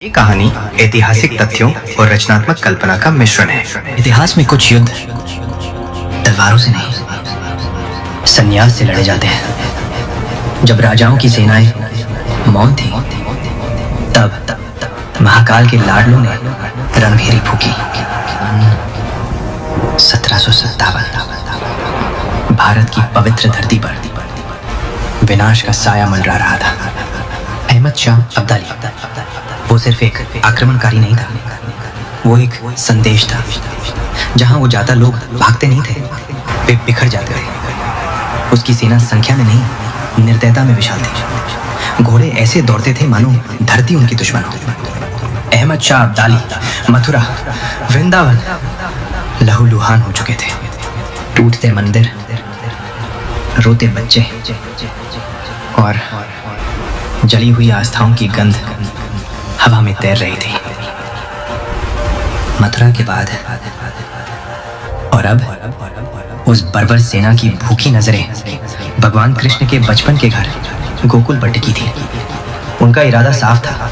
ये कहानी ऐतिहासिक तथ्यों और रचनात्मक कल्पना का मिश्रण है। इतिहास में कुछ युद्ध तलवारों से नहीं, संन्यास से लड़े जाते हैं। जब राजाओं की सेनाएं मौन थी, तब महाकाल के लाडलों ने रणभेरी फूकी। 1757 भारत की पवित्र धरती पर विनाश का साया मंडरा रहा था। अहमद शाह अब्दाली वो सिर्फ एक आक्रमणकारी नहीं था, वो एक संदेश था। जहां वो जाता लोग भागते नहीं थे, वे बिखर जाते थे। उसकी सेना संख्या में नहीं, निर्दयता में विशाल थी। घोड़े ऐसे दौड़ते थे मानो धरती उनकी दुश्मन हो। अहमद शाह अब्दाली मथुरा, वृंदावन लहूलुहान हो चुके थे। टूटते मंदिर, रोते बच्चे और जली हुई आस्थाओं की गंध हवा में तैर रही थी। मथुरा के बाद और अब उस बर्बर सेना की भूखी नजरें भगवान कृष्ण के बचपन के घर गोकुल पर टिकी थी। उनका इरादा साफ था,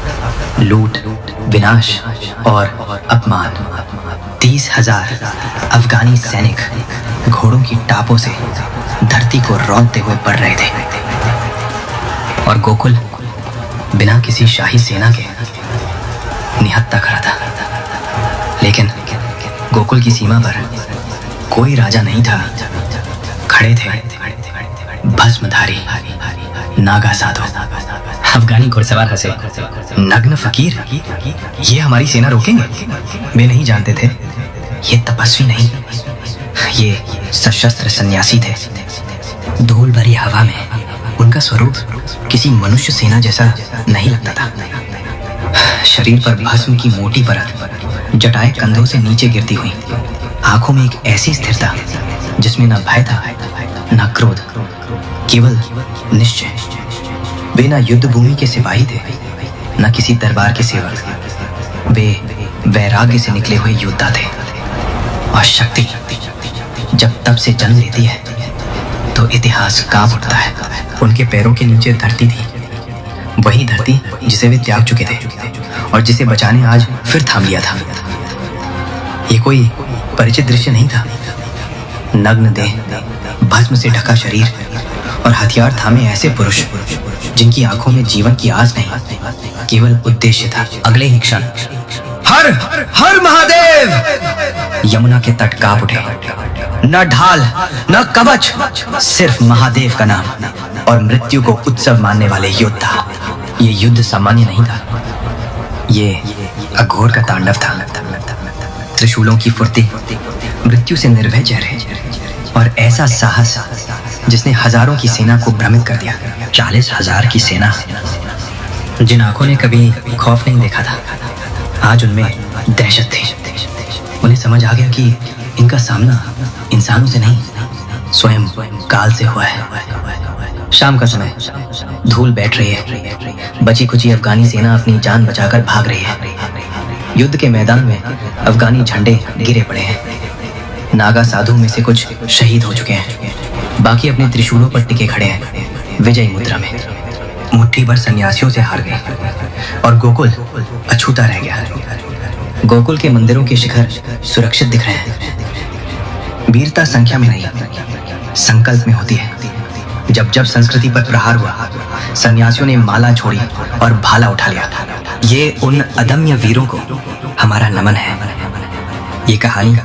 लूट, विनाश और अपमान। 30,000 अफगानी सैनिक घोड़ों की टापों से धरती को रौंदते हुए बढ़ रहे थे, और गोकुल बिना किसी शाही सेना के निहत्था खड़ा था। लेकिन गोकुल की सीमा पर कोई राजा नहीं था। खड़े थे भस्मधारी नागा साधु। अफगानी घुड़सवार हंसे। नग्न फकीर, ये हमारी सेना रोकेंगे? वे नहीं जानते थे, ये तपस्वी नहीं, ये सशस्त्र सन्यासी थे। धूल भरी हवा में उनका स्वरूप किसी मनुष्य सेना जैसा नहीं लगता था। शरीर पर भस्म की मोटी परत, जटाएं कंधों से नीचे गिरती हुई, आंखों में एक ऐसी स्थिरता जिसमें न भय था न क्रोध, केवल निश्चय। वे न युद्ध भूमि के सिपाही थे, न किसी दरबार के सेवक। वे वैराग्य से निकले हुए योद्धा थे। और शक्ति जब तब से जन्म लेती है तो इतिहास कांप उठता है। उनके पैरों के नीचे धरती थी, वही धरती जिसे वे त्याग चुके थे और जिसे बचाने आज फिर थाम लिया था। ये कोई परिचित दृश्य नहीं था। नग्न देह, भस्म से ढका शरीर और हथियार थामे ऐसे पुरुष जिनकी आंखों में जीवन की आस नहीं, केवल उद्देश्य था। अगले ही क्षण हर हर महादेव! यमुना के तट कांप उठे। न ढाल न कवच, सिर्फ महादेव का नाम और मृत्यु को उत्सव मानने वाले योद्धा। ये युद्ध सामान्य नहीं था, ये अघोर का तांडव था। त्रिशूलों की फुर्ती, मृत्यु से निर्भय चेहरे और ऐसा साहस जिसने हजारों की सेना को भ्रमित कर दिया। 40,000 की सेना, जिन आंखों ने कभी खौफ नहीं देखा था, आज उनमें दहशत थी। उन्हें समझ आ गया कि इनका सामना इंसानों से नहीं, स्वयं काल से हुआ है। शाम का समय, धूल बैठ रही है। बची खुची अफगानी सेना अपनी जान बचाकर भाग रही है। युद्ध के मैदान में अफगानी झंडे गिरे पड़े हैं। नागा साधु में से कुछ शहीद हो चुके हैं, बाकी अपने त्रिशूलों पर टिके खड़े हैं विजयी मुद्रा में। मुट्ठी भर सन्यासियों से हार गए और गोकुल अछूता रह गया। गोकुल के मंदिरों के शिखर सुरक्षित दिख रहे हैं। वीरता संख्या में नहीं, संकल्प में होती है। जब जब संस्कृति पर प्रहार हुआ, सन्यासियों ने माला छोड़ी और भाला उठा लिया। ये उन अदम्य वीरों को हमारा नमन है। ये कहानी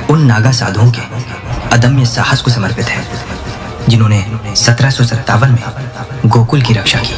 उन नागा साधुओं के अदम्य साहस को समर्पित है जिन्होंने 1757 में गोकुल की रक्षा की।